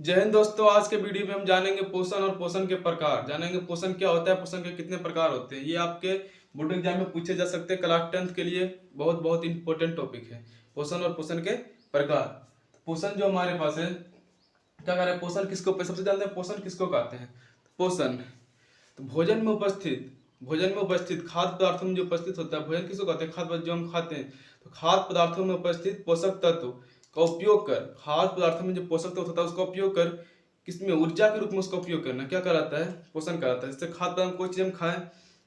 जय हिंद दोस्तों। आज के वीडियो में हम जानेंगे पोषण और पोषण के प्रकार। जानेंगे पोषण क्या होता है, पोषण के कितने प्रकार होते हैं। ये आपके बोर्ड एग्जाम में पूछे जा सकते हैं। क्लास 10th के लिए बहुत बहुत इंपॉर्टेंट टॉपिक है पोषण और पोषण के प्रकार। पोषण जो हमारे पास है, क्या कह रहे हैं, पोषण किसको सबसे जानते हैं, पोषण किसको कहते हैं। पोषण तो भोजन में उपस्थित खाद्य पदार्थों में जो उपस्थित होता है, भोजन किसको कहते हैं, खाद्य पदार्थ जो हम खाते हैं। तो खाद्य पदार्थों में उपस्थित पोषक तत्व का उपयोग कर, खाद्य पदार्थों में जो पोषक तत्व होता है उसका उपयोग कर किसमें, ऊर्जा के रूप में उसका उपयोग करना क्या कहलाता है, पोषण कहलाता है। जैसे खाद्य पदार्थ कोई चीज हम खाएं,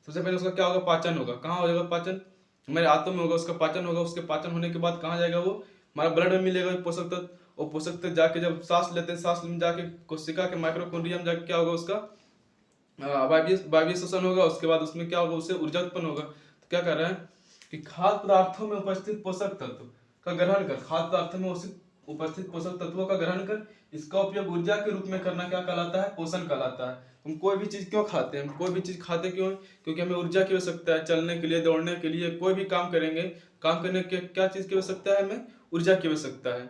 सबसे पहले उसका क्या होगा, पाचन होगा। कहाँ हो जाएगा पाचन, हमारे आंतों में होगा, उसका पाचन होगा। उसके पाचन होने के बाद कहाँ जाएगा, वो हमारा ब्लड में मिलेगा पोषक तत्व। और पोषक तत्व जाके जब सांस लेते हैं, सांस में जाके कोशिका के माइक्रोकोन्ड्रिया में जाके क्या होगा, उसका वायवीय श्वसन होगा। उसके बाद उसमें क्या होगा, उससे ऊर्जा उत्पन्न होगा। तो क्या कर रहा है कि खाद्य पदार्थों में उपस्थित पोषक तत्व का ग्रहण कर, खाद्य पदार्थों में उपस्थित पोषक तत्वों का ग्रहण कर इसका उपयोग ऊर्जा के रूप में करना क्या कहलाता है, पोषण कहलाता है। हम कोई भी चीज क्यों खाते हैं, हम कोई भी चीज खाते क्यों हैं, क्योंकि हमें ऊर्जा की आवश्यकता है। चलने के लिए, दौड़ने के लिए, कोई भी काम करेंगे, काम करने के क्या चीज की आवश्यकता है, हमें ऊर्जा की आवश्यकता है।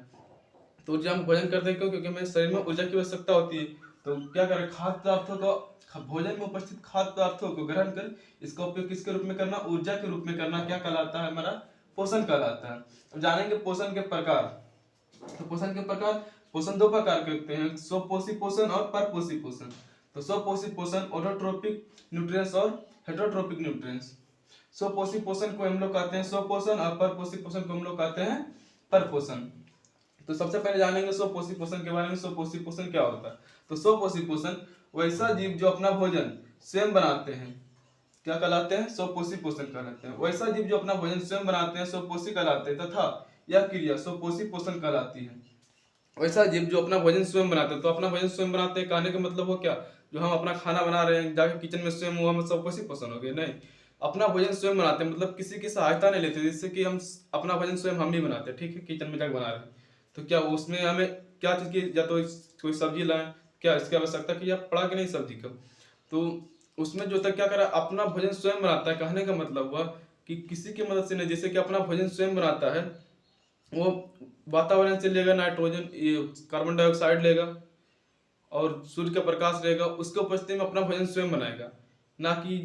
तो ऊर्जा हम भोजन करते हैं क्यों, क्योंकि हमें शरीर में ऊर्जा की आवश्यकता होती है। तो क्या करें, खाद्य पदार्थों को, भोजन में उपस्थित खाद्य पदार्थों को ग्रहण कर इसका उपयोग किसके रूप में करना, ऊर्जा के रूप में करना क्या कहलाता है, हमारा पोषण कहलाता है। अब जानेंगे पोषण के प्रकार। तो पोषण के प्रकार, पोषण दो प्रकार के होते हैं, स्वपोषी पोषण और परपोषी पोषण। तो स्वपोषी पोषण ऑटोट्रोपिक न्यूट्रिएंट्स और हेटरोट्रोपिक न्यूट्रिएंट्स। स्वपोषी पोषण को हम लोग कहते हैं स्वपोषण और परपोषी पोषण को हम लोग कहते हैं परपोषण। तो सबसे पहले जानेंगे स्वपोषी पोषण के बारे में। स्वपोषी पोषण क्या होता है। तो स्वपोषी पोषण वैसा जीव जो अपना भोजन स्वयं बनाते हैं क्या कहलाते हैं, स्वपोषी पोषण कहलाते हैं। वैसा जीव जो अपना भोजन स्वयं बनाते हैं स्वपोषी कहलाते हैं, तथा यह क्रिया स्वपोषी पोषण कहलाती है। वैसा जीव जो अपना भोजन स्वयं बनाते हैं, तो अपना भोजन स्वयं बनाते हैं कहने का मतलब हो क्या, जो हम अपना खाना बना रहे हैं जाके किचन में स्वयं, वो हम स्वपोषी पोषण हो गए। नहीं, अपना भोजन स्वयं बनाते हैं मतलब किसी की सहायता नहीं लेते, जिससे कि हम अपना भोजन स्वयं हम ही बनाते हैं। ठीक है, किचन में जाकर बना रहे हैं तो क्या उसमें हमें क्या चीज़ की, या तो कोई सब्जी लाएं, क्या इसकी आवश्यकता की, या पड़ा कि नहीं सब्जी का। तो उसमें जो था क्या करा, अपना भोजन स्वयं बनाता है। कहने का मतलब हुआ कि किसी की मदद से नहीं, जैसे कि अपना भोजन स्वयं बनाता है, वो वातावरण से लेगा नाइट्रोजन, ये कार्बन डाइऑक्साइड लेगा और सूर्य का प्रकाश रहेगा, उसके उपस्थिति में अपना भोजन स्वयं बनाएगा। ना कि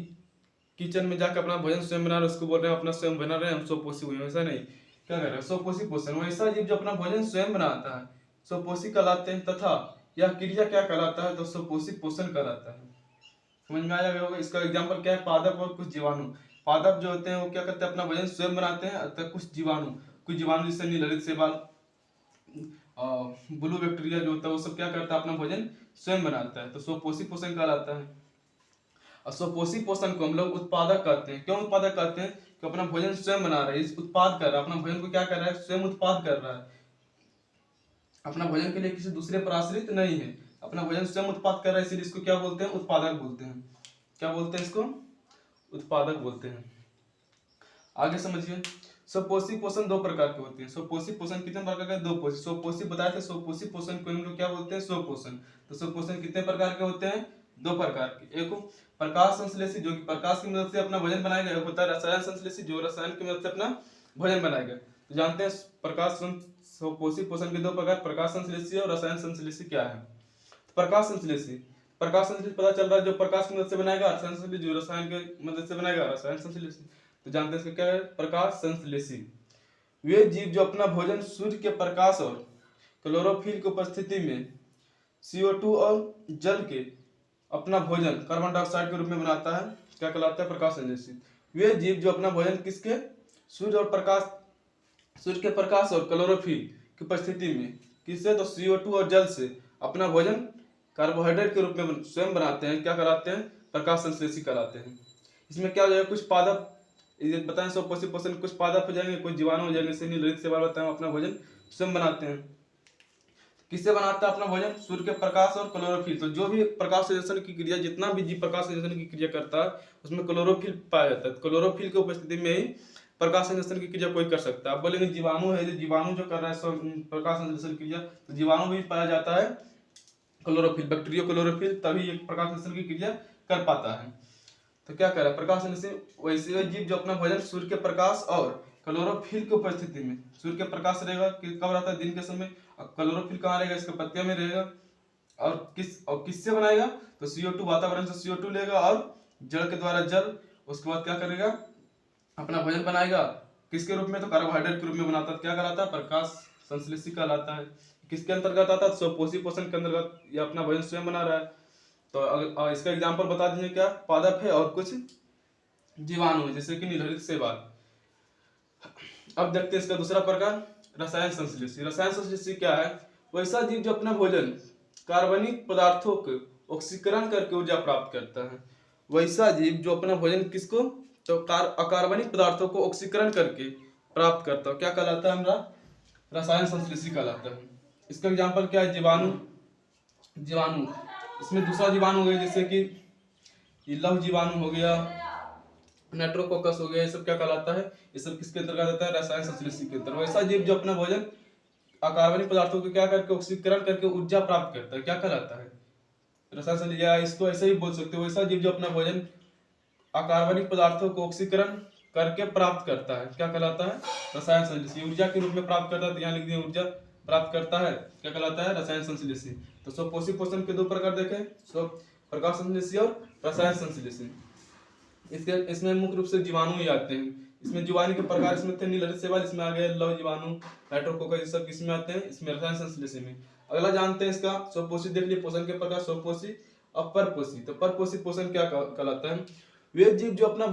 किचन में जाकर अपना भोजन स्वयं बना रहे, उसको बोल रहे हैं अपना स्वयं बना रहे हैं, हम स्वपोषी हुए, वैसा नहीं। क्या कर रहे हैं, स्वपोषी पोषण वैसा जीव जो अपना भोजन स्वयं बनाता है स्वपोषी कहलाते हैं, तथा यह क्रिया क्या कहलाता है, तो स्वपोषी पोषण कहलाता है। समझ में आया होगा। इसका एग्जाम्पल क्या है, पादप और कुछ जीवाणु। पादप जो होते हैं वो क्या करते हैं, अपना भोजन स्वयं बनाते हैं, अतः कुछ जीवाणु जैसे नीलहरित शैवाल, ब्लू बैक्टीरिया जो होता है, वो सब क्या करता है, अपना भोजन स्वयं बनाता है। तो स्वपोषी पोषण कहलाता है। और स्वपोषी पोषण को हम लोग उत्पादक कहते हैं। क्यों उत्पादक कहते हैं, कि अपना भोजन स्वयं बना रहा है, इस उत्पाद कर रहा है, अपना भोजन को क्या कर रहा है, स्वयं उत्पाद कर रहा है। अपना भोजन के लिए किसी दूसरे पर आश्रित नहीं है, अपना भोजन स्वयं उत्पाद कर रहा है, इसलिए इसको क्या बोलते हैं, उत्पादक बोलते हैं। क्या बोलते हैं इसको, उत्पादक बोलते हैं। आगे समझिए, स्वपोषी पोषण दो प्रकार के होते हैं। स्वपोषी पोषण कितने प्रकार के, दो पोषी। स्वपोषी बताए थे, स्वपोषी पोषण को हम लोग क्या बोलते हैं, स्वपोषण। तो स्वपोषण कितने प्रकार के होते हैं, दो प्रकार के। एक प्रकाश संश्लेषी, जो कि प्रकाश की मदद से अपना भोजन बनाएगा। एक होता है रसायन संश्लेषी, जो रसायन की मदद से अपना भोजन बनाएगा। तो जानते हैं स्वपोषी पोषण के दो प्रकार, प्रकाश संश्लेषी और रसायन संश्लेषी क्या है। प्रकाश संश्लेषी, प्रकाश संश्लेषी पता चल रहा है जो प्रकाश की मदद से बनाएगा, रसायन संश्लेषी जो रसायन की मदद से बनाएगा, रसायन संश्लेषी। तो जानते हैं इसका क्या है, प्रकाश संश्लेषी। वे जीव जो अपना भोजन सूर्य के प्रकाश और क्लोरोफिल की उपस्थिति में CO2 और जल के अपना भोजन कार्बन डाइऑक्साइड के रूप में बनाता है, क्या कहलाता है, प्रकाश संश्लेषी। वे जीव जो अपना भोजन किसके, सूर्य के प्रकाश और क्लोरोफिल की उपस्थिति में किससे, तो CO2 और जल से अपना भोजन कार्बोहाइड्रेट के रूप में स्वयं बनाते हैं, क्या कराते हैं, प्रकाश संश्लेषी कराते हैं। इसमें क्या हो जाएगा, कुछ पादप, ये बताएं स्वपोषी पोषण, कुछ पादप हो जाएंगे, कुछ जीवाणु हो जाएंगे, जैसे नीलहरित शैवाल बताएं अपना भोजन स्वयं बनाते हैं। किससे बनाता है अपना भोजन, सूर्य के प्रकाश और क्लोरोफिल। तो जो भी प्रकाश संश्लेषण की क्रिया, जितना भी जीव प्रकाश संश्लेषण की क्रिया करता है, उसमें क्लोरोफिल पाया जाता है। क्लोरोफिल की उपस्थिति में ही प्रकाश संश्लेषण की क्रिया कोई कर सकता है। आप बोलेंगे जीवाणु है, जीवाणु जो कर रहा है प्रकाश संश्लेषण क्रिया, तो जीवाणु भी पाया जाता है क्लोरोफिल, बैक्टीरिया क्लोरोफिल, तभी एक प्रकाश संश्लेषण की क्रिया कर पाता है। तो क्या कर रहा है, प्रकाश संश्लेषण वैसे जीव जो अपना भोजन सूर्य के प्रकाश और क्लोरोफिल की उपस्थिति में, सूर्य के प्रकाश रहेगा कब रहता है, दिन के समय, और क्लोरोफिल कहाँ रहेगा, इसके पत्तियों में रहेगा। और किससे बनाएगा? तो CO2 वातावरण से CO2 लेगा और जल के द्वारा जल, उसके बाद क्या करेगा? अपना भोजन बनाएगा। किसके रूप में? तो कार्बोहाइड्रेट के रूप में बनाता है। क्या कहलाता है? प्रकाश संश्लेषी कहलाता है। किसके अंतर्गत आता है? स्वपोषी पोषण के अंतर्गत ये अपना भोजन स्वयं बना रहा है। तो अगर इसका एग्जाम्पल बता दीजिए, क्या पादप है और कुछ जीवाणु है, जैसे कि नीलहरित शैवाल। अब देखते हैं इसका दूसरा प्रकार, रसायन संश्लेषी। रसायन संश्लेषी क्या है? वैसा जीव जो अपना भोजन कार्बनिक पदार्थों को ऑक्सीकरण करके ऊर्जा प्राप्त करता है। वैसा जीव जो अपना भोजन किसको? तो अकार्बनिक पदार्थों को ऑक्सीकरण करके प्राप्त करता है, क्या कहलाता है? हमारा रसायन संश्लेषी कहलाता है। इसका एग्जाम्पल क्या है? जीवाणु। जीवाणु इसमें दूसरा जीवाणु हो गया, जैसे कि लव जीवाणु हो गया, नाइट्रोकोकस हो गया, ये सब क्या कहलाता है? ये सब किसके अंतर्गत आता है? रसायन संश्लेषी के अंतर्गत। वैसा जीव जो अपना भोजन अकार्बनिक पदार्थों को क्या करके ऑक्सीकरण करके ऊर्जा प्राप्त करता है, क्या कहलाता है? रसायन संश्लेषी। या इसको ऐसे ही बोल सकते हो, वैसा जीव जो अपना भोजन अकार्बनिक पदार्थों को ऑक्सीकरण करके प्राप्त करता है, क्या कहलाता है? रसायन संश्लेषी। ऊर्जा के रूप में प्राप्त करता है, तो यहाँ लिख दिए ऊर्जा प्राप्त करता है, क्या कहलाता है? रसायन संश्लेषी। तो स्वपोषी पोषण के दो प्रकार देखे, स्व प्रकाश संश्लेषी और रसायन संश्लेषी। इसमें मुख्य रूप से जीवाणु ही आते हैं। इसमें जीवाणु के प्रकार इसमें थे नीलहरित शैवाल, इसमें आ गए लव जीवाणु, नाइट्रोकोकस, ये सब किसमें आते हैं? इसमें रसायन संश्लेषी में। अगला जानते हैं इसका स्वपोषी, देख लिए पोषण के प्रकार, स्वपोषी और परपोषी। तो परपोषी पोषण क्या कहलाता है? वे जीव जो अपना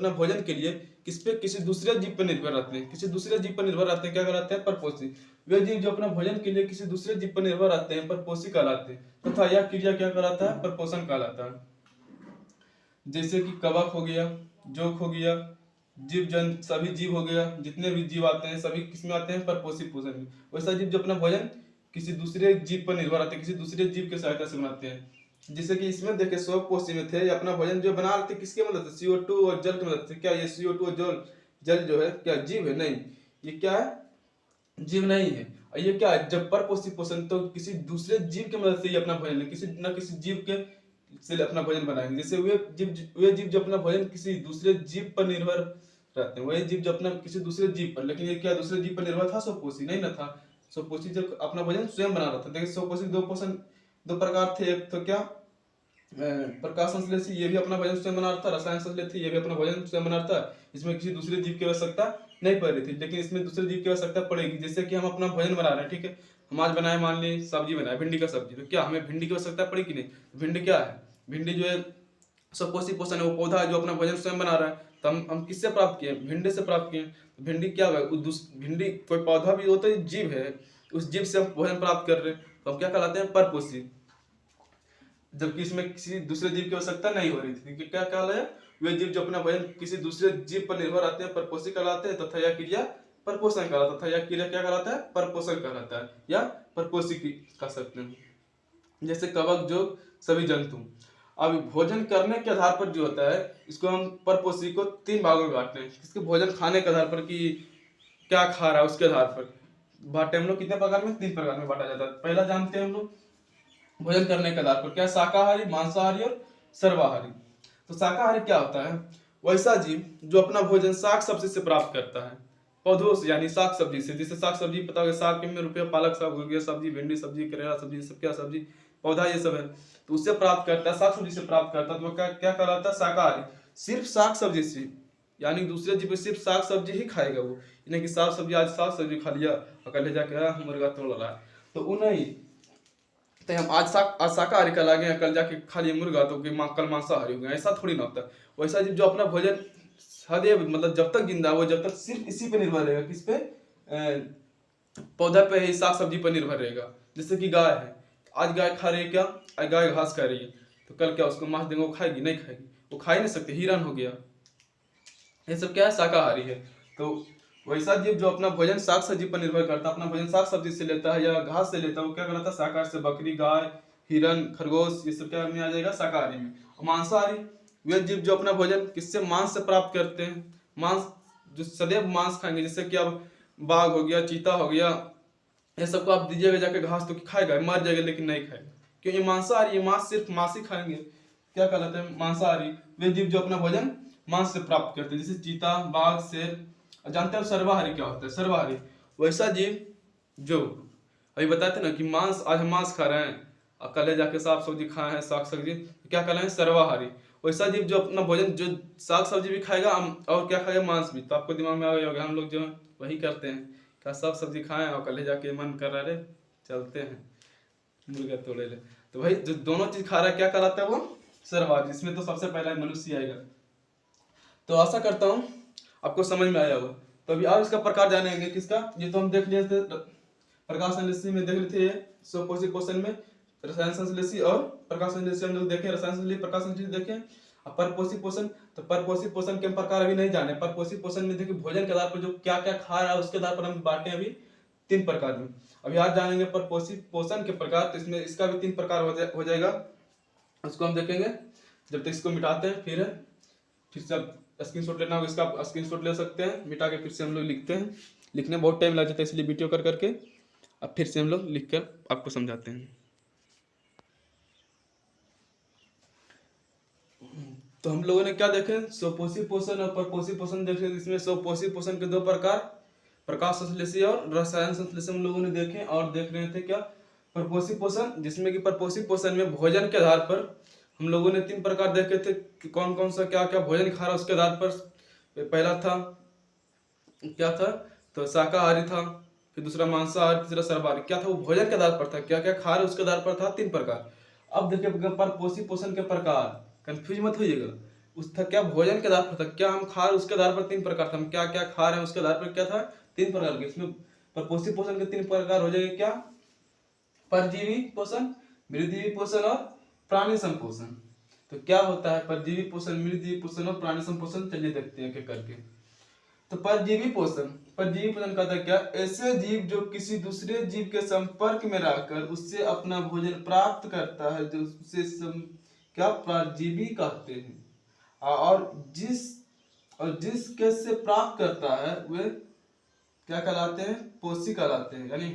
भोजन के लिए किसी दूसरे जीव पर निर्भर रहते हैं, किसी दूसरे जीव पर निर्भर रहते हैं, क्या कहलाते हैं? परपोषी। वे जीव जो अपना भोजन के लिए किसी दूसरे जीव पर निर्भर रहते हैं, परपोषी कहलाते हैं। तथा यह क्रिया क्या कहलाता है? परपोषण कहलाता है। जैसे कि कवक हो गया, जोंक हो गया, जीव जंतु, सभी जीव हो गया, जितने भी जीव आते हैं सभी किसमें आते हैं? परपोषी पोषण में। वैसा जीव जो अपना भोजन किसी दूसरे जीव पर निर्भर रहते हैं, किसी दूसरे जीव की सहायता से बनाते हैं। जैसे कि इसमें देखे स्वपोषी में थे, अपना भोजन जो बना रहे थे किसके मदद से? CO2 और जल की मदद से। क्या ये CO2 और जल जो है क्या जीव है? नहीं, ये क्या है? जीव नहीं है। और ये क्या है? जब परपोषी पोषण, तो किसी दूसरे जीव की मदद से ही अपना भोजन किसी जीव के से अपना भोजन बनाएंगे। जैसे वे जीव जो अपना भोजन किसी दूसरे जीव पर निर्भर रहते हैं, वही जीव जो अपना किसी दूसरे जीव पर, लेकिन ये क्या दूसरे जीव पर निर्भर था? स्वपोषी नहीं न था। स्वपोषी जब अपना भोजन स्वयं बना रहा था। देखिए स्वपोषी दो प्रकार थे। एक तो क्या प्रकाश संश्लेषी, ये भी अपना भोजन स्वयं बना रहा था। रसायन संश्लेषी, ये भी अपना भोजन स्वयं बना रहा था। इसमें किसी दूसरे जीव की आवश्यकता नहीं पड़ रही थी, लेकिन इसमें दूसरे जीव की आवश्यकता पड़ेगी। जैसे कि हम अपना भोजन बना रहे हैं, ठीक है, हम आज बनाए, मान ली सब्जी बनाए भिंडी का सब्जी, तो क्या हमें भिंडी की आवश्यकता पड़ेगी? नहीं। भिंडी क्या है? भिंडी जो है स्वपोषी पोषण है, वो पौधा है जो अपना भोजन स्वयं बना रहा है। तो हम किससे प्राप्त किए? भिंडी से प्राप्त किए। तो भिंडी क्या है? भिंडी कोई पौधा भी होता है, जीव है, उस जीव से हम भोजन प्राप्त कर रहे हैं, तो हम क्या कहलाते हैं? परपोषी। जबकि इसमें किसी दूसरे जीव की आवश्यकता नहीं हो रही थी। क्या कहलाए? वे जीव जो अपना भोजन किसी दूसरे जीव पर निर्भर रहते हैं, परपोषी कहलाते हैं। तथा यह क्रिया परपोषण कहलाता है। तथा यह क्रिया क्या कहलाता है? परपोषण कहलाता है, या परपोषी कह सकते हैं। जैसे कवक, जो सभी जंतु। अब भोजन करने के आधार पर जो होता है, इसको हम परपोषी को 3 भागों में बांटते हैं। इसके भोजन खाने के आधार पर कि क्या खा रहा है उसके आधार पर बांटे हम लोग। कितने प्रकार में? 3 प्रकार में बांटा जाता है। पहला जानते हैं हम लोग भोजन करने के आधार पर, क्या? शाकाहारी, मांसाहारी और सर्वाहारी। तो शाकाहारी क्या होता है? वैसा जीव जो अपना भोजन शाक सब्जी से प्राप्त करता है, पौधों से, यानी शाक सब्जी से। जैसे शाक सब्जी पता होगा, साग में रुपये, पालक साग हो गया सब्जी, भिंडी सब्जी, करेला सब्जी, सब क्या सब्जी, पौधा ये सब है, तो उससे प्राप्त करता है, शाक सब्जी से प्राप्त करता है, तो क्या क्या कहलाता है? शाकाहारी। सिर्फ शाक सब्जी से, यानी दूसरे जीव सिर्फ साग सब्जी ही खाएगा वो, यानी कि साग सब्जी, आज साग सब्जी खा लिया और कल जाके मुर्गा तोड़ रहा है, तो वो नहीं। तो हम आज शाकाहारी कल आ गए, कल जाके खा लिए मुर्गा तो कल मांसाहारी हो गया, ऐसा थोड़ी ना होता। वैसा जीव जो अपना भोजन सदैव, मतलब जब तक जिंदा वो, जब तक सिर्फ इसी पे निर्भर रहेगा, किस पे? पौधा पे ही, साग सब्जी पर निर्भर रहेगा। जैसे कि गाय है, आज गाय खा रही है, क्या? आज गाय घास खा रही है, तो कल क्या उसको मांस देंगे, वो खाएगी? नहीं खाएगी, वो खा ही नहीं सकती, हिरन हो गया। ये सब क्या है? शाकाहारी है। तो वैसा जीव जो अपना भोजन साग सब्जी पर निर्भर करता है, अपना भोजन साग सब्जी से लेता है या घास से लेता है, वो क्या कहलाता है? शाकाहारी से। बकरी, गाय, हिरन, खरगोश, ये सब क्या में आ जाएगा? शाकाहारी में। और मांसाहारी वे जीव जो अपना भोजन किससे? मांस से प्राप्त करते हैं। मांस जो सदैव मांस खाएंगे, जैसे कि अब बाघ हो गया, चीता हो गया, ये सबको आप दीजिएगा जाके घास तो खाएगा, मर जाएगा लेकिन नहीं खाएगा, क्यों? ये मांसाहारी, ये मांस सिर्फ मांस ही खाएंगे, क्या कहलाते हैं? मांसाहारी। वे जीव जो अपना भोजन मांस से प्राप्त करते हैं, जैसे चीता, बाघ, शेर। जानते हैं सर्वाहारी क्या होता है? सर्वाहारी वैसा जीव जो अभी बताते ना कि मांस, आज हम मांस खा रहे हैं और कल जाके साग सब्जी खाए हैं, साग सब्जी, तो क्या कहलाए सर्वाहारी। वैसा जीव जो अपना भोजन, जो साग सब्जी भी खाएगा और क्या खाएगा, मांस भी। तो आपको दिमाग में आ गया होगा, हम लोग जो है वही करते हैं, क्या साग सब्जी खाएं और कल जाके मन कर रहा है चलते हैं मुर्गा तोड़े ले। तो भाई जो दोनों चीज खा रहा है क्या कहलाता है, वो सर्वाहारी। इसमें तो सबसे पहला मनुष्य आएगा। तो आशा करता हूँ आपको समझ में आया होगा। तो अभी और इसका प्रकार जानेंगे किसका, ये तो हम देख लिए थे प्रकाश संश्लेषी में, देख लिए थे स्वपोषी पोषण में रसायन संश्लेषी और प्रकाश संश्लेषी हम लोग देखें, रसायन संश्लेषी प्रकाश संश्लेषी देखें। अब परपोषी पोषण, तो परपोषी पोषण के प्रकार अभी नहीं जाने। परपोषी पोषण में देखिए भोजन के आधार पर जो क्या क्या खा रहा है उसके आधार पर हम बांटे अभी 3 प्रकार में। अभी आज जानेंगे परपोषी पोषण के प्रकार, तो इसमें इसका भी 3 प्रकार हो जाएगा, उसको हम देखेंगे। जब तक इसको मिटाते हैं फिर से स्क्रीनशॉट लेना होगा, इसका आप स्क्रीनशॉट ले सकते हैं, मिटा के फिर से हम लोग लिखते हैं। लिखने में बहुत टाइम लग जाता है, इसलिए वीडियो कर करके अब फिर से हम लोग लिख कर आपको समझाते हैं। तो हम लोगों ने क्या देखे, स्वपोषी पोषण और परपोषी पोषण देखे। इसमें स्वपोषी पोषण के 2 प्रकार, प्रकाश संश्लेषी और रसायन संश्लेषी हम लोगों ने देखे। और देख रहे थे क्या, परपोषी पोषण, जिसमें कि परपोषी पोषण में भोजन के आधार पर हम लोगों ने 3 प्रकार देखे थे कि कौन कौन सा क्या क्या भोजन खा रहा उसके आधार पर। पहला था क्या था, तो शाकाहारी था, फिर दूसरा मांसाहारी, तीसरा सर्वाहारी। क्या था, वो भोजन के आधार पर था, क्या क्या खा रहे उसके आधार पर था 3 प्रकार। अब देखिए परपोषी पोषण के प्रकार, कंफ्यूज मत होइएगा, उस था क्या भोजन के आधार पर था, क्या हम खा रहे उसके आधार पर 3 प्रकार था, हम क्या क्या खा रहे हैं उसके आधार पर क्या था 3 प्रकार के। इसमें परपोषी पोषण के 3 प्रकार हो जाएंगे, क्या, परजीवी पोषण, मृदजीवी पोषण और प्राणी संपोषण। तो क्या होता है परजीवी पोषण, मृदजीवी पोषण और प्राणी संपोषण, चलिए देखते हैं क्या करके। तो परजीवी पोषण, परजीवी पोषण कहता है क्या, ऐसे जीव जो किसी दूसरे जीव के संपर्क में रहकर उससे अपना भोजन प्राप्त करता है, जो उसे क्या परजीवी कहते हैं। और जिस कैसे से प्राप्त करता है वे क्या कहलाते हैं, पोषी कहलाते हैं, यानी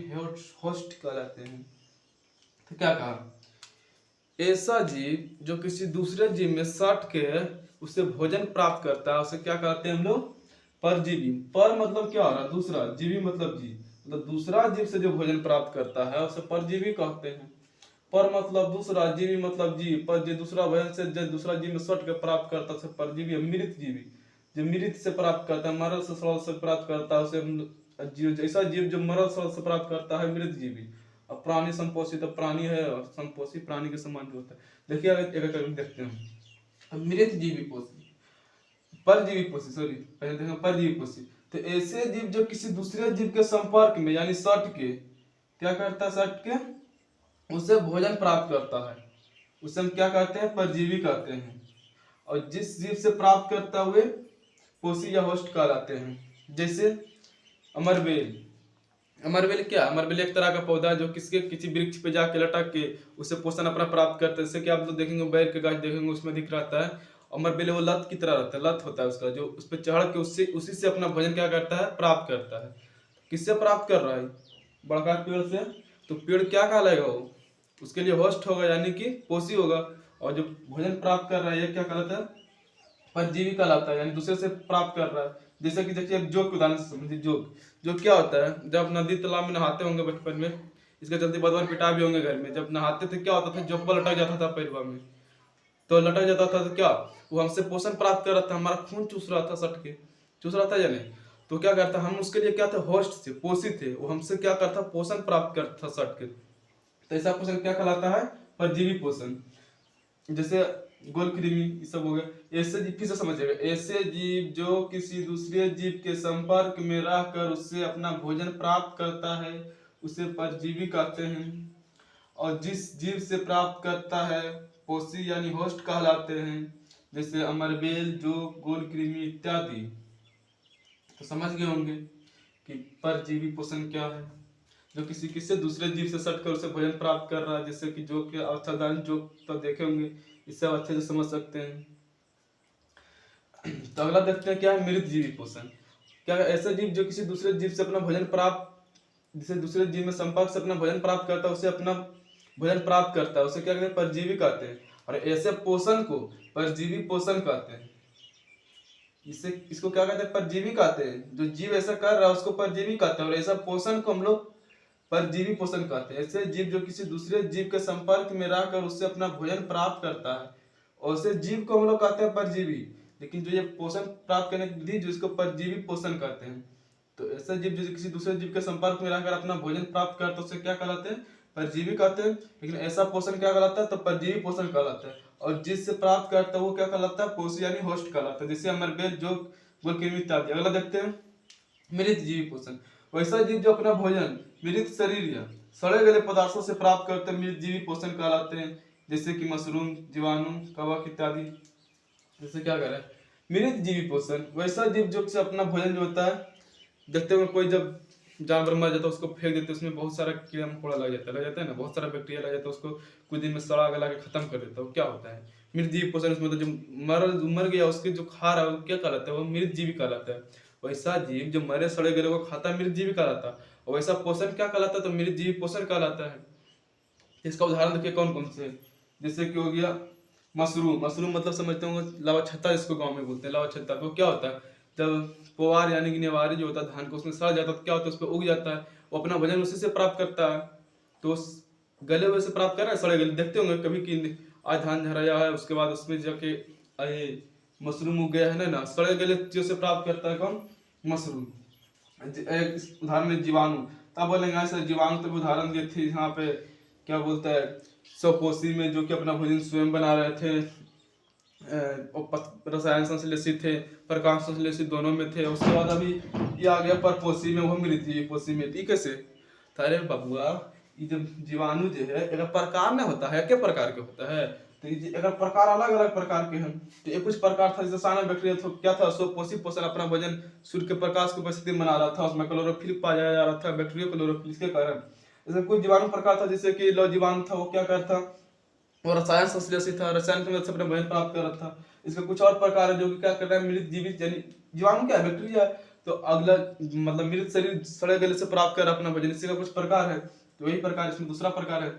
होस्ट कहलाते हैं। तो क्या कहा, ऐसा जीव जो किसी दूसरे जीव में सट के उससे भोजन प्राप्त करता है उसे क्या कहते हैं हम लोग, परजीवी। पर मतलब क्या हो रहा है, दूसरा, जीवी मतलब जीव, मतलब दूसरा जीव से जो भोजन प्राप्त करता है उसे परजीवी कहते हैं। पर मतलब दूसरा, जीवी मतलब जीव, पर जो दूसरा भोजन से जो दूसरा जीव में सट के प्राप्त करता है उसे परजीवी। मृत जीवी, जो मृत से प्राप्त करता है, मरल से प्राप्त करता है उसे ऐसा जीव जो मरल से प्राप्त करता है मृत जीवी। और प्राणी संपोषित, प्राणी है और संपोषी प्राणी के समान जो होता है। देखिए एक देखते हैं, मृत जीवी पोषी, परजीवी पोषी, सॉरी पहले देखा परजीवी पोषी। तो ऐसे जीव जो किसी दूसरे जीव के संपर्क में यानी सट के क्या करता है, सट के उसे भोजन प्राप्त करता है, उसे हम क्या कहते हैं, परजीवी कहते हैं। और जिस जीव से प्राप्त करता हुए पोषी या होस्ट कहलाते हैं। जैसे अमरबेल, अमरबेल क्या, अमरबेल एक तरह का पौधा है जो किसी वृक्ष पे जाके लटक के उससे पोषण अपना प्राप्त करते हैं। जैसे कि आप लोग देखेंगे बैर के गाछ देखेंगे उसमें दिख रहता है, अमरबेल वो लत की तरह रहता है, लत होता है उसका, जो उस पर चढ़ के उससे उसी से अपना भोजन क्या करता है, प्राप्त करता है। किससे प्राप्त कर रहा है, बड़का पेड़ से। तो पेड़ क्या कहलाएगा, वो उसके लिए होस्ट होगा यानी कि पोषी होगा। और जो भोजन प्राप्त कर रहा है ये क्या कहलाता है, परजीवी कहलाता है, यानी दूसरे से प्राप्त कर रहा है। जैसे कि देखिए जोक, उदाहरण से समझिए, जोक क्या होता है, जब नदी तालाब में नहाते होंगे बचपन में, इसके चलते बदवार पिटा भी होंगे घर में, जब नहाते थे क्या होता था, जोकबा लटक जाता था पैरवा में। तो लटक जाता था तो क्या, वो हमसे पोषण प्राप्त कर रहा था, हमारा खून चूस रहा था, सट के चूस रहा था या नहीं। तो क्या करता, हम उसके लिए क्या थे, होस्ट थे, पोषी थे, वो हमसे क्या करता, पोषण प्राप्त करता था सट के। तो ऐसा पोषण क्या कहलाता है, परजीवी पोषण। जैसे गोल कृमि ये सब हो गया। ऐसे जीव, फिर से समझिएगा, ऐसे जीव जो किसी दूसरे जीव के संपर्क में रहकर उससे अपना भोजन प्राप्त करता है उसे परजीवी कहते हैं। और जिस जीव से प्राप्त करता है पोषी यानी होस्ट कहलाते हैं। जैसे अमरबेल, जो गोल कृमि इत्यादि। तो समझ गए होंगे कि परजीवी पोषण क्या है, जो किसी दूसरे जीव से सटकर उसे भोजन प्राप्त कर रहा है। जैसे कि जो के अर्थादान जो तो देखे होंगे, इससे आप अच्छे से समझ सकते हैं। तो अगला देखते हैं क्या है, मृत जीवी पोषण। क्या ऐसा जीव जो किसी दूसरे जीव से अपना भोजन प्राप्त, जिसे दूसरे जीव में संपर्क से अपना भोजन प्राप्त करता है उसे अपना भोजन प्राप्त करता है उसे क्या कहते हैं, परजीवी कहते हैं। और ऐसे पोषण को परजीवी पोषण कहते हैं। इसको क्या कहते हैं, परजीवी कहते हैं। जो जीव ऐसा कर रहा है उसको परजीवी कहते हैं। और ऐसा पोषण को हम लोग परजीवी पोषण कहते हैं। ऐसे जीव जो किसी दूसरे जीव के संपर्क में रहकर उससे अपना भोजन प्राप्त करता है, और ऐसे जीव को हम लोग कहते हैं परजीवी। लेकिन जो ये पोषण प्राप्त करने की विधि, जो इसको परजीवी पोषण कहते हैं। तो ऐसा जीव जो किसी दूसरे जीव के संपर्क में रहकर अपना भोजन प्राप्त करता है उसे क्या कहलाते हैं? परजीवी कहते हैं। लेकिन ऐसा पोषण क्या कहलाता है? तो परजीवी पोषण कहलाता है। और जिससे प्राप्त करता है वो क्या कहलाता है? पोषी यानी होस्ट कहलाता है, जैसे अमरबेल, जोंक, गोलकृमि इत्यादि। अगला देखते हैं मृत जीवी पोषण। वैसा जीव जो अपना भोजन मृत शरीर या सड़े गले पदार्थों से प्राप्त करते हैं मृत जीवी पोषण कहलाते हैं, जैसे कि मशरूम, जीवाणु, कवक इत्यादि। जैसे क्या करें मृत जीवी पोषण, वैसा जीव जो से अपना भोजन जो होता है, देखते हुए कोई जब जानवर मर जाता है उसको फेंक देते हैं, उसमें बहुत सारा कीड़ा मकोड़ा लग जाता है ना, बहुत सारा बैक्टीरिया लग जाता है, उसको कुछ दिन में सड़ा गला के खत्म कर देता है। क्या होता है? मृत जीवी पोषण। उसमें तो जो मर गया उसके जो खा रहा है वो क्या कहलाता है? वो मृत जीवी कहलाता है। वैसा जीव जो मरे सड़े गले को खाता है मृत जीवी कहलाता है। और वैसा पोषण क्या कहलाता है? तो मृत जीवी पोषण कहलाता है। इसका उदाहरण देखिए कौन कौन से, जैसे कि हो गया मशरूम। मशरूम मतलब समझते होंगे लावा छत्ता, जिसको गांव में बोलते हैं लावा छत्ता। तो क्या होता है? जब पोवार यानी कि नेवारी जो होता है धान को, उसमें सड़ जाता है तो क्या होता है? उस पर उग जाता है, वो अपना वजन उसी से प्राप्त करता है। तो उस गले हुए से प्राप्त कर रहा है, सड़े गले देखते होंगे कभी कि आज धान झराया है, उसके बाद उसमें जाके ये मशरूम उग गया है ना, सड़े गले चीजों से प्राप्त करता है कौन? मशरूम। एक उदाहरण में जीवाणु। तब बोलेंगे ऐसे जीवाणु तो उदाहरण दिए थे यहाँ पे, क्या बोलता है, स्वपोषी में, जो कि अपना भोजन स्वयं बना रहे थे, रसायन संश्लेषित थे, प्रकाश संश्लेषित दोनों में थे। उसके बाद अभी ये आ गया परपोषी में, वो मृत पोषी में। ठीक है से तारे बबुआ, ये जब जीवाणु जो है एक प्रकार में होता है, क्या प्रकार के होता है? तो अगर प्रकार अलग अलग प्रकार के हैं, तो एक कुछ प्रकार था जैसे साना बैक्टीरिया था, क्या था? स्वपोषी पोषण, अपना भोजन सूर्य के प्रकाश की उपस्थिति में बना रहा था, उसमें क्लोरोफिल पाया जा रहा था, बैक्टीरिया क्लोरोफिल के कारण। जैसे कुछ जीवाणु प्रकार था जैसे कि लौ जीवाणु था, वो क्या करता? वो रसायन संश्लेषित था, रसायन की मदद से अपना भोजन प्राप्त कर रहा था। इसका कुछ और प्रकार है जो कि क्या कर रहा है? मृत जीवित यानी जीवाणु क्या है? बैक्टीरिया है। तो अगला मतलब मृत शरीर सड़े गले से प्राप्त कर अपना भोजन, इसी का कुछ प्रकार है। तो यही प्रकार, इसमें दूसरा प्रकार है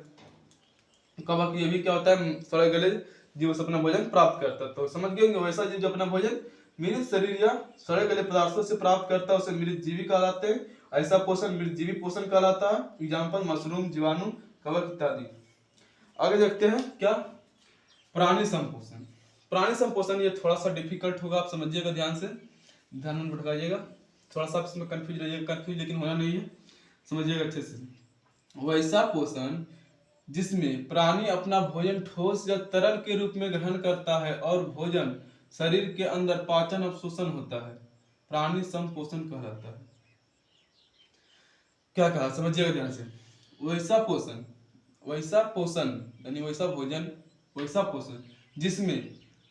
कवक। ये भी क्या होता है? सड़े गले जीव से अपना भोजन प्राप्त करता है। तो समझ गए होंगे, वैसा जीव जो अपना भोजन मृत शरीर या सड़े गले पदार्थों से प्राप्त करता है उसे मृत जीवी कहलाते हैं। ऐसा पोषण मृत जीवी पोषण कहलाता है। एग्जाम्पल मशरूम, जीवाणु, कवक इत्यादि। आगे देखते हैं क्या? प्राणी संपोषण। प्राणी संपोषण ये थोड़ा सा डिफिकल्ट होगा, आप समझिएगा ध्यान से, ध्यान में भटकाइएगा, थोड़ा सा इसमें कंफ्यूज रहिएगा, कंफ्यूज लेकिन होना नहीं है, समझिएगा अच्छे से। वैसा पोषण जिसमें प्राणी अपना भोजन ठोस या तरल के रूप में ग्रहण करता है और भोजन शरीर के अंदर पाचन अवशोषण होता है, प्राणी संपोषण कहलाता है। क्या कहा? समझिएगा ध्यान से। वैसा पोषण यानी वैसा भोजन, वैसा पोषण जिसमें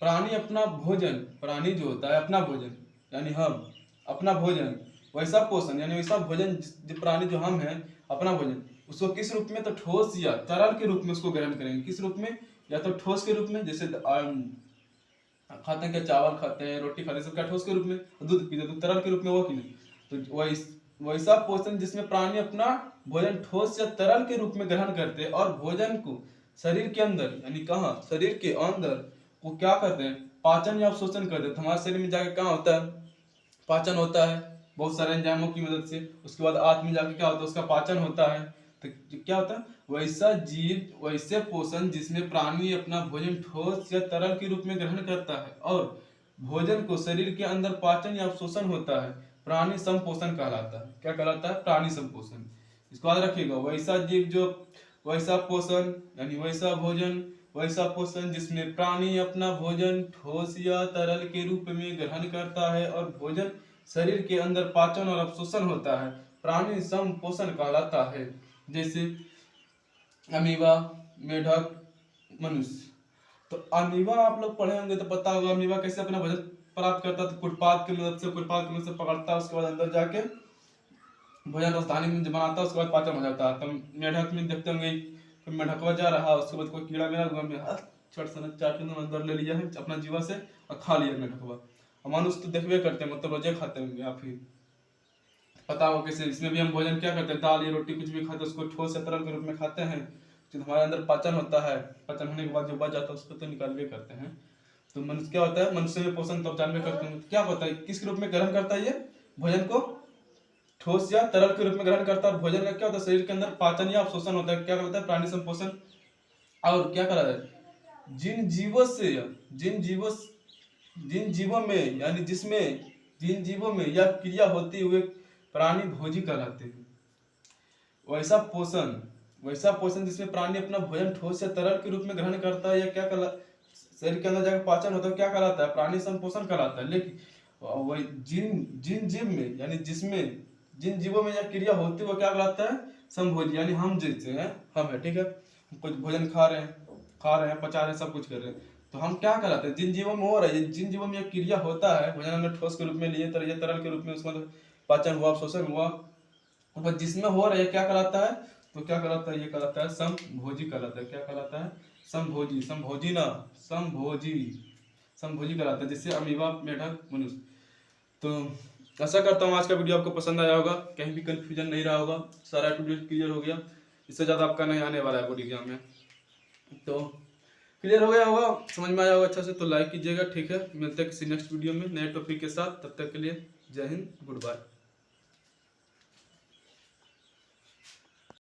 प्राणी अपना भोजन, प्राणी जो होता है अपना भोजन यानी हम अपना भोजन, वैसा पोषण यानी वैसा भोजन जो प्राणी जो हम हैं अपना भोजन, उसको किस रूप में? तो ठोस या तरल के रूप में उसको ग्रहण करेंगे। किस रूप में? या तो ठोस के रूप में, जैसे खाते हैं क्या? चावल खाते हैं, रोटी खाते हैं, सब क्या ठोस के रूप में? दूध पीते तो तरल के रूप में, वो कि नहीं? तो वैसा पोषण जिसमें प्राणी अपना भोजन ठोस या तरल के रूप में ग्रहण करते हैं और भोजन को शरीर के अंदर यानी कहाँ? शरीर के अंदर वो क्या करते हैं? पाचन या अवशोषण करते हैं। तो हमारे शरीर में जाके कहाँ होता है? पाचन होता है बहुत सारे एंजाइमों की मदद से। उसके बाद आंत में जाके क्या होता है? उसका पाचन होता है। तो क्या होता है? वैसा जीव, वैसे पोषण जिसमें प्राणी अपना भोजन ठोस या तरल के रूप में ग्रहण करता है और भोजन को शरीर के अंदर पाचन या अवशोषण होता है, प्राणी संपोषण कहलाता है। क्या कहलाता है? प्राणी संपोषण। इसको याद रखिएगा। वैसा जीव जो, वैसा पोषण यानी वैसा भोजन, वैसा पोषण जिसमें प्राणी अपना भोजन ठोस या तरल के रूप में ग्रहण करता है और भोजन शरीर के अंदर पाचन और अवशोषण होता है, प्राणी संपोषण कहलाता है। जैसे अमीबा, मेढक, मनुष्य। तो अमीबा आप लोग पढ़े होंगे तो पता होगा अमीबा कैसे अपना भोजन प्राप्त करता है। तो कुटपाद की मदद से, पकड़ता है, उसके बाद अंदर जाके भोजन राजधानी में जब बनाता है, उसके बाद पाचन हो जाता है। तो मेढक में देखते होंगे मेढकवा जा रहा, उसके बाद कोई कीड़ा मेरा हुआ में हाथ छट सनक चाट के अंदर ले लिया है अपना जीवा से और खा लिया मेढकवा। और मनुष्य तो देखबे करते हैं, मतलब रोजे खाते होंगे आप ही, पता हो कैसे। इसमें भी हम भोजन क्या करते हैं? दाल या रोटी कुछ भी खाते हैं, उसको ठोस या तरल के रूप में खाते हैं। तो हमारे अंदर पाचन होता है, पाचन होने के बाद जो बच जाता है उसको तो निकालवे करते हैं। तो मनुष्य क्या होता है? मनुष्य में पोषण तो जानवे करते हैं। क्या होता है? किस रूप में ग्रहण करता है ये भोजन को? ठोस या तरल के रूप में ग्रहण करता है। और भोजन का क्या होता है, शरीर के अंदर पाचन या अवशोषण होता है। क्या कहलाता है, प्राणी संपोषण। और क्या कहलाता है, जिन जीवों से जिन जीवों जिन जीवों में यानी जिसमें जिन जीवों में यह क्रिया होती हुए प्राणी भोजी कहलाते हैं। वैसा पोषण वैसा पोषण जिसमें प्राणी अपना भोजन ठोस या तरल के रूप में ग्रहण करता है, या क्या कहला शरीर के अंदर जाकर पाचन होता है, क्या कहलाता है, प्राणी संपोषण कहलाता है। लेकिन वही जिन जिन जीव में यानी जिसमें जिन जीवों में यह क्रिया होती है वो क्या कहलाता है, संभोजी। यानी हम जैसे हैं, हम है, ठीक है, हम कुछ भोजन खा रहे हैं, पचा रहे हैं, सब कुछ कर रहे हैं, तो हम क्या कहलाते हैं, जिन जीवों में हो रहा है, जिन जीवों में यह क्रिया होता है, भोजन हमने ठोस के रूप में लिए, तरल के रूप में उसका पाचन हुआ, अवशोषण हुआ, और जिसमें हो रहा है क्या कहलाता है, तो क्या कहलाता है, ये कहलाता है समभोजी कहलाता है। क्या कहलाता है, समभोजी। समभोजी ना, समभोजी समभोजी कहलाता है, जिससे अमीबा, मेढक, मनुष्य। तो आशा करता हूँ आज का वीडियो आपको पसंद आया होगा, कहीं भी कंफ्यूजन नहीं रहा होगा, सारा वीडियो क्लियर हो गया। इससे ज़्यादा आपका नहीं आने वाला है बोर्ड एग्जाम में। तो क्लियर हो गया होगा, समझ में आया होगा अच्छा से, तो लाइक कीजिएगा, ठीक है। मिलते हैं किसी नेक्स्ट वीडियो में नए टॉपिक के साथ, तब तक के लिए जय हिंद, गुड बाय।